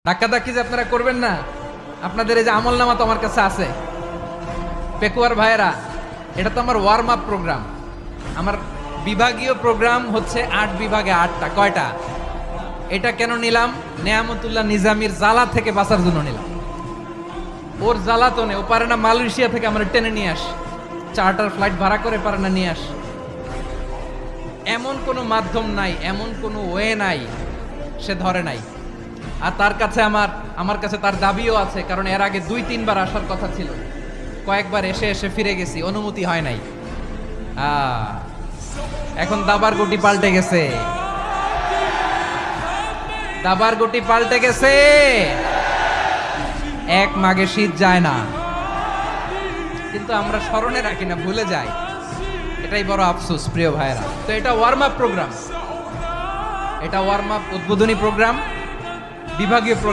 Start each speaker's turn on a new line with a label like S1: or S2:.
S1: ধাক্কাধাক্কি যে আপনারা করবেন না, আপনাদের এই যে আমলনামা তো আমার কাছে আছে। পেকুয়ার ভাইয়েরা, এটা তো আমার ওয়ার্ম আপ প্রোগ্রাম। আমার বিভাগীয় প্রোগ্রাম হচ্ছে 8 বিভাগে 8টা। কয়টা? এটা কেন নিলাম? নেয়ামতুল্লাহ নিজামীর জ্বালা থেকে বাঁচার জন্য নিলাম। ওর জ্বালাতনে ও পারে না মালয়েশিয়া থেকে আমার টেনে নিয়ে আস, চার্টার ফ্লাইট ভাড়া করে পারে না নিয়ে আস। এমন কোনো মাধ্যম নাই, এমন কোনো ওয়ে নাই সে ধরে নাই। আর তার কাছে আমার কাছে তার দাবিও আছে, কারণ এর আগে 2-3 বার আসার কথা ছিল, কয়েকবার এসে এসে ফিরে গেছি, অনুমতি হয় নাই। এখন দাবার গুটি পাল্টে গেছে, দাবার গুটি পাল্টে গেছে। এক মাঘে শীত যায় না, কিন্তু আমরা স্মরণে রাখি না, ভুলে যাই। এটাই বড় আফসোস প্রিয় ভাইয়েরা। তো এটা ওয়ার্ম আপ প্রোগ্রাম, এটা ওয়ার্ম আপ উদ্বোধনী প্রোগ্রাম, বিভাগীয়